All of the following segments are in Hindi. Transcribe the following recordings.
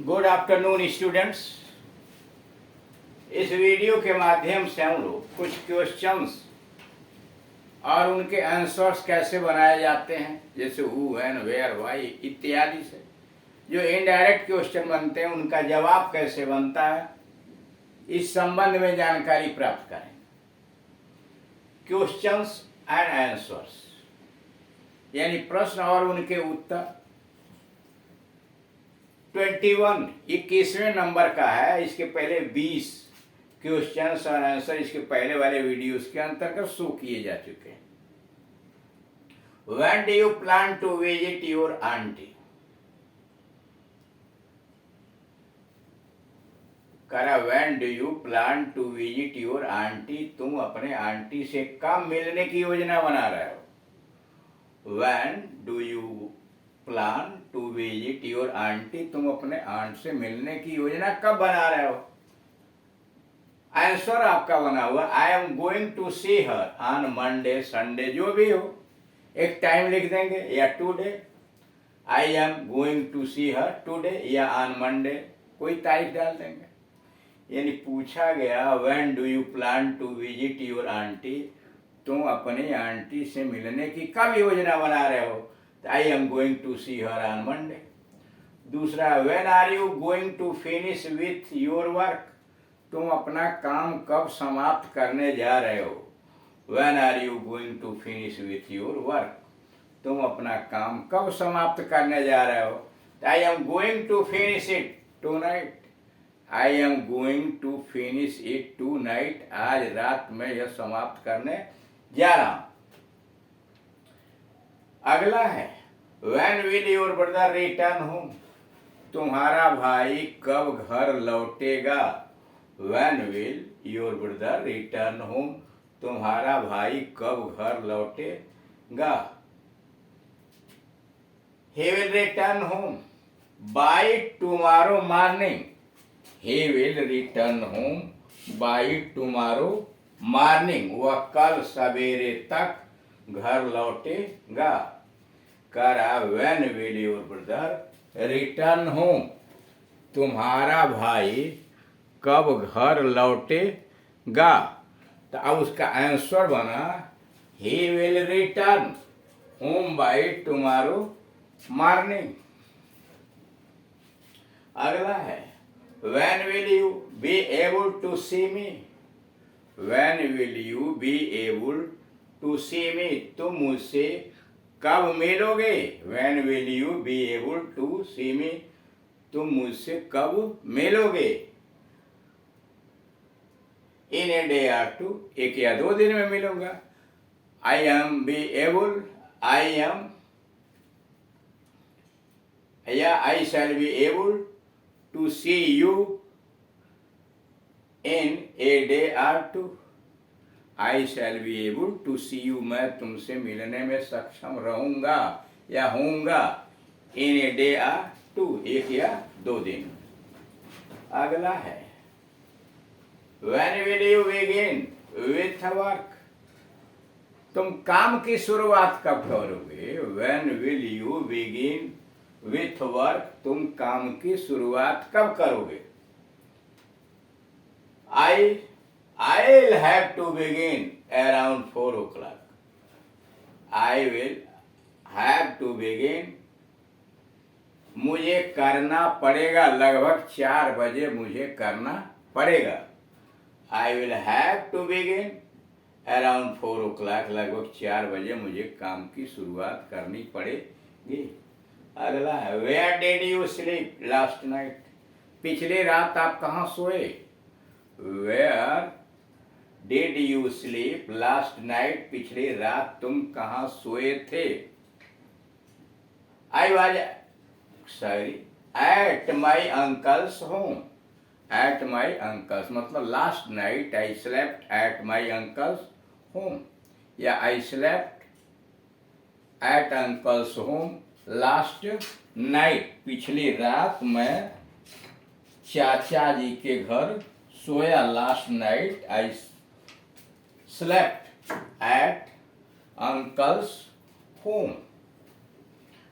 Good afternoon students. इस वीडियो के माध्यम से हम लोग कुछ क्वेश्चंस और उनके आंसर्स कैसे बनाए जाते हैं, जैसे हु, व्हेन, वेयर, व्हाई इत्यादि से जो इनडायरेक्ट क्वेश्चन बनते हैं उनका जवाब कैसे बनता है, इस संबंध में जानकारी प्राप्त करें। क्वेश्चंस एंड आंसर्स यानी प्रश्न और उनके उत्तर 21वें नंबर का है। इसके पहले 20 क्वेश्चंस और आंसर इसके पहले वाले वीडियोस के अंतर्गत शो किए जा चुके हैं। When do you plan to visit your auntie? करा when do you plan to visit your auntie? तुम अपने आंटी से कब मिलने की योजना बना रहे हो। When do you plan to visit your aunty? तुम अपने आंट से मिलने की योजना कब बना रहे हो। आंसर आपका बना हुआ I am going to see her on Monday, Sunday, जो भी हो एक टाइम लिख देंगे, या today, I am going to see her today, या ऑन मंडे, कोई तारीख डाल देंगे। यानी पूछा गया when do you plan to visit your aunty? तुम अपनी आंटी से मिलने की कब योजना बना रहे हो। I am going to see her on Monday. दूसरा, when are you going to finish with your work? तुम अपना काम कब समाप्त करने जा रहे हो। When are you going to finish with your work? तुम अपना काम कब समाप्त करने जा रहे हो। I am going to finish it tonight. I am going to finish it tonight. आज रात में यह समाप्त करने जा रहा हूं। अगला है When will your brother return home? तुम्हारा भाई कब घर लौटेगा। When will your brother return home? तुम्हारा भाई कब घर लौटेगा। He will return home by tomorrow morning. He will return home by tomorrow morning. वह कल सवेरे तक घर लौटेगा। करा when will your brother return home? तुम्हारा भाई कब घर लौटेगा। तो अब उसका आंसर बना he will return home by tomorrow morning. अगला है when will you be able to see me? When will you be able to see me? तुम मुझसे कब मिलोगे। When will you be able to see me? तुम मुझसे कब मिलोगे। In a day or two, एक या दो दिन में मिलूंगा। I am be able, I am, या I shall be able to see you in a day or two. I shall be able to see you. मैं तुमसे मिलने में सक्षम रहूंगा या होऊंगा। In a day or two, एक या दो दिन। अगला है When will you begin with work? तुम काम की शुरुआत कब करोगे। When will you begin with work? तुम काम की शुरुआत कब करोगे। I'll have to begin around 4 o'clock. I will have to begin. मुझे करना पड़ेगा, लगभग 4 बजे मुझे करना पड़ेगा। I will have to begin around 4 o'clock. लगभग 4 बजे मुझे काम की शुरुआत करनी पड़ेगी। अगला है Where did you sleep last night? पिछली रात आप कहाँ सोए। Where did you sleep last night? पिछली रात तुम कहाँ सोए थे। I was at my uncle's home. At my uncle's मतलब last night I slept at my uncle's home, या I slept at uncle's home last night. पिछली रात मैं चाचा जी के घर सोया। Last night I slept at uncle's home.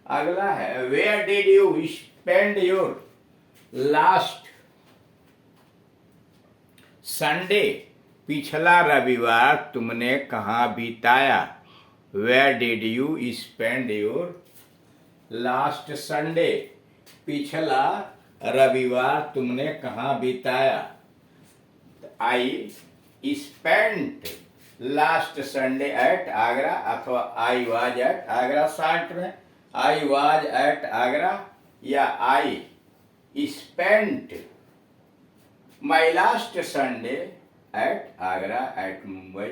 अगला है Where did you spend your last Sunday, पिछला रविवार तुमने कहाँ बिताया? Where did you spend your last Sunday? पिछला रविवार तुमने कहाँ बिताया? I spent last Sunday at Agra, अथवा I was at Agra short में आई वाज एट आगरा, या I spent my last Sunday at Agra at Mumbai,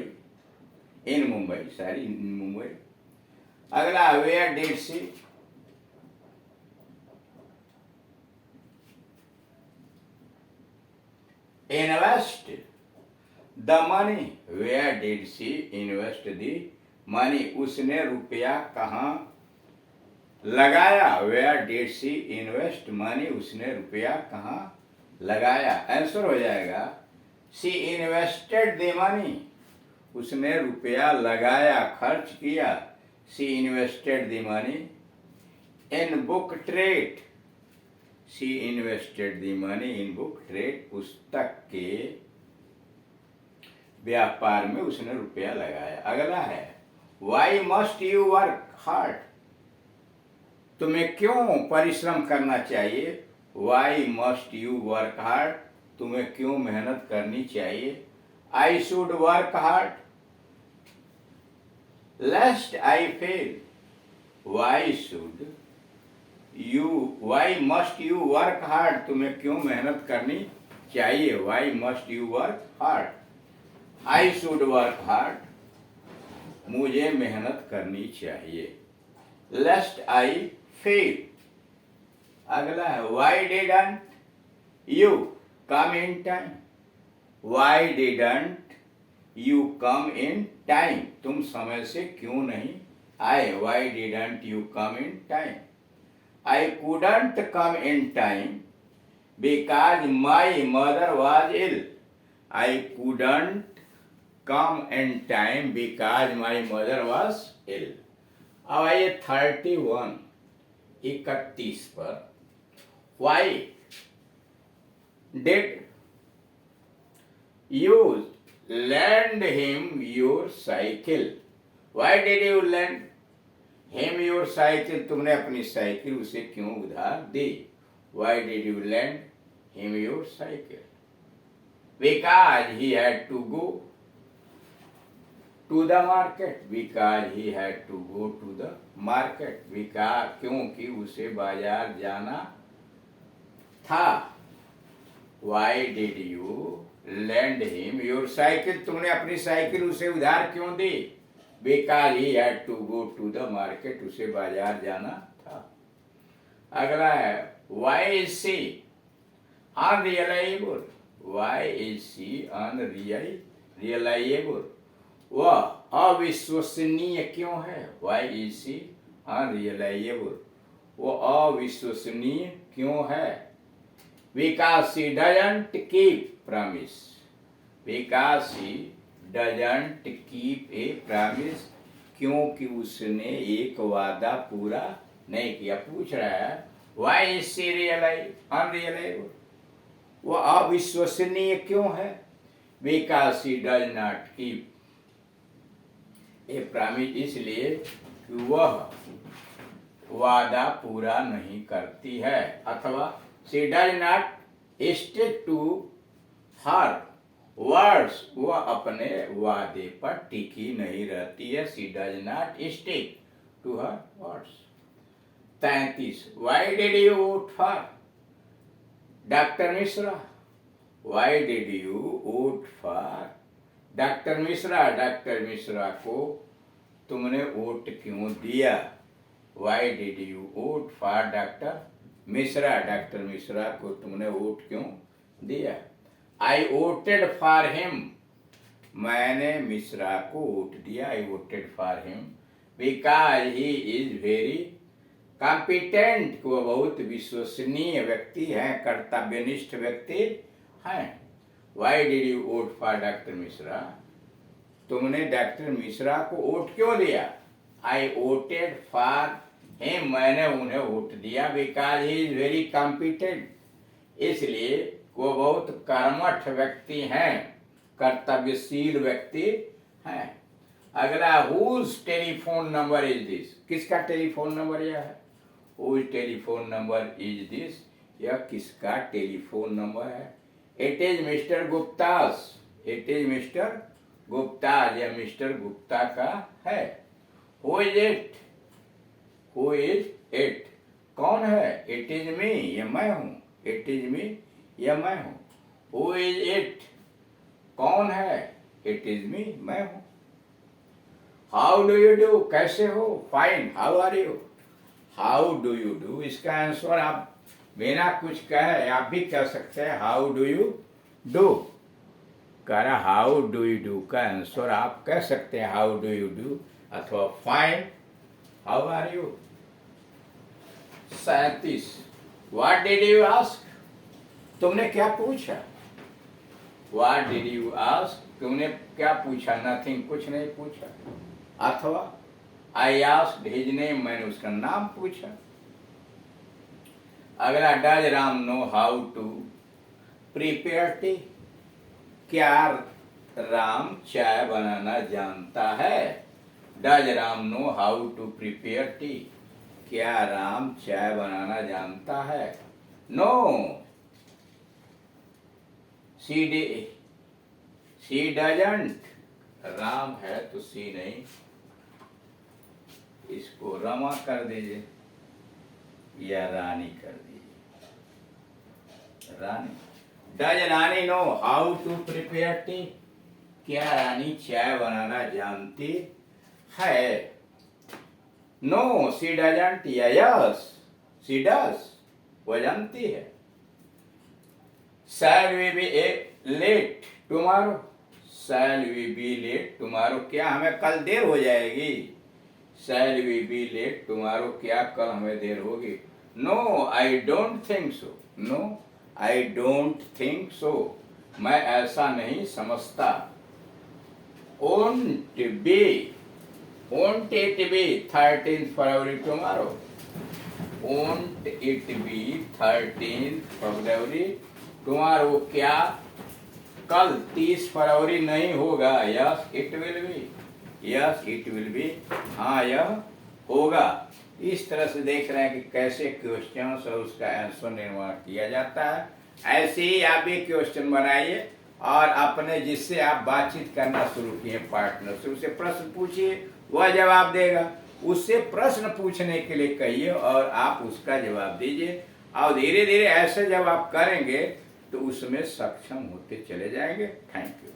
in Mumbai, sorry in Mumbai. अगला where did she invest the money? Where did she invest the money? उसने रुपया कहाँ लगाया? Where did she invest money? उसने रुपया कहाँ लगाया? आंसर हो जाएगा शी इन्वेस्टेड द मनी। उसने रुपया लगाया, खर्च किया। She invested the money in book trade. She invested the money in book trade. पुस्तक के व्यापार में उसने रुपया लगाया। अगला है why must you work hard? तुम्हें क्यों परिश्रम करना चाहिए? Why must you work hard? तुम्हें क्यों मेहनत करनी चाहिए? I should work hard lest I fail. Why should you, why must you work hard? तुम्हें क्यों मेहनत करनी चाहिए? Why must you work hard? I should work hard, मुझे मेहनत करनी चाहिए। Lest I fail. अगला है why didn't you come in time? Why didn't you come in time? तुम समय से क्यों नहीं आए? Why didn't you come in time? I couldn't come in time because my mother was ill. I couldn't come in time because my mother was ill। अब आइए 31 पर why did you lend him your cycle? Why did you lend him your cycle? तुमने अपनी साइकिल उसे क्यों उधार दी? Why did you lend him your cycle? Because he had to go to the market। because he had to go to the market। because क्योंकि उसे बाजार जाना था। why did you lend him your cycle? तुमने अपनी साइकिल उसे उधार क्यों दी? because he had to go to the market। उसे बाजार जाना था। अगला है why is she unreliable? why is she unreliable? वह अविश्वसनीय क्यों है? Why is she unreliable? वो अविश्वसनीय क्यों है? Because she doesn't keep promise। Because she doesn't keep a promise। क्योंकि उसने एक वादा पूरा नहीं किया। पूछ रहा है Why is she unreliable? वो अविश्वसनीय क्यों है? Because she does not keep a promise, इसलिए कि वह वादा पूरा नहीं करती है, अथवा she does not stick to her words. वह अपने वादे पर टिकी नहीं रहती है। She does not stick to her words. 33 why did you vote for doctor Mishra? Why did you vote for doctor Mishra? Doctor Mishra को तुमने वोट क्यों दिया? Why did you vote for doctor Mishra? Doctor Mishra को तुमने वोट क्यों दिया? आई वोटेड फॉर हिम। मैंने मिश्रा को वोट दिया। आई voted for him because he is very competent. वो बहुत विश्वसनीय व्यक्ति हैं, कर्तव्यनिष्ठ व्यक्ति हैं। Y did you vote for doctor Mishra? तुमने डॉक्टर मिश्रा को वोट क्यों दिया? आई वोटेड फॉर हिम। मैंने उन्हें वोट दिया because he is very competent. इसलिए वो बहुत कर्मठ व्यक्ति हैं, कर्तव्यशील व्यक्ति हैं। अगला, whose telephone number is this, किसका टेलीफोन नंबर यह है? Whose telephone number is this, यह किसका टेलीफोन नंबर है? It is mister Gupta's, it is mister Gupta, यह मिस्टर गुप्ता का है। Who is it, who is it, कौन है? इट इज मी, यह मैं हूँ, इट इज मी, यह मैं हूँ। हु इज इट, कौन है? इट इज मी, मैं हूँ। हाउ डू यू डू, कैसे हो? Fine, how are you? How do you do, इसका आंसर आप बिना कुछ कहे आप भी कह सकते हैं, हाउ डू यू डू। कह रहा हाउ डू यू डू का आंसर आप कह सकते हैं हाउ डू यू डू अथवा fine, how are you. 37, what did you ask, तुमने क्या पूछा? व्हाट डिड यू आस्क, तुमने क्या पूछा? नथिंग, कुछ नहीं पूछा। अथवा आई आस्क्ड हिज नेम, मैंने उसका नाम पूछा। अगला, does Ram know how to prepare tea, क्या राम चाय बनाना जानता है? Does Ram know how to prepare tea, क्या राम चाय बनाना जानता है? नो, शी डजंट, राम है तो सी नहीं, इसको रमा कर दीजिए या रानी कर दीजिए, Rani. Does Rani know how to prepare tea, क्या रानी चाय बनाना जानती है? नो, शी डजंट या यस, शी डज, वो जानती है। Shall we be late tomorrow, shall we be late tomorrow, क्या हमें कल देर हो जाएगी? Shall we be late tomorrow, क्या कल हमें देर होगी? No, I don't think so, no I don't think so, मैं ऐसा नहीं समझता। Won't B, ओंट it be 13 February tomorrow, won't it be 13 February tomorrow, क्या कल 30 फरवरी नहीं होगा? Yes it will be, yes it will be, हाँ यह होगा। इस तरह से देख रहे हैं कि कैसे क्वेश्चन और उसका आंसर निर्माण किया जाता है। ऐसे ही आप भी क्वेश्चन बनाइए और अपने जिससे आप बातचीत करना शुरू किए पार्टनर से, उससे प्रश्न पूछिए, वह जवाब देगा। उससे प्रश्न पूछने के लिए कहिए और आप उसका जवाब दीजिए, और धीरे धीरे ऐसे जब आप करेंगे तो उसमें सक्षम होते चले जाएंगे। Thank you.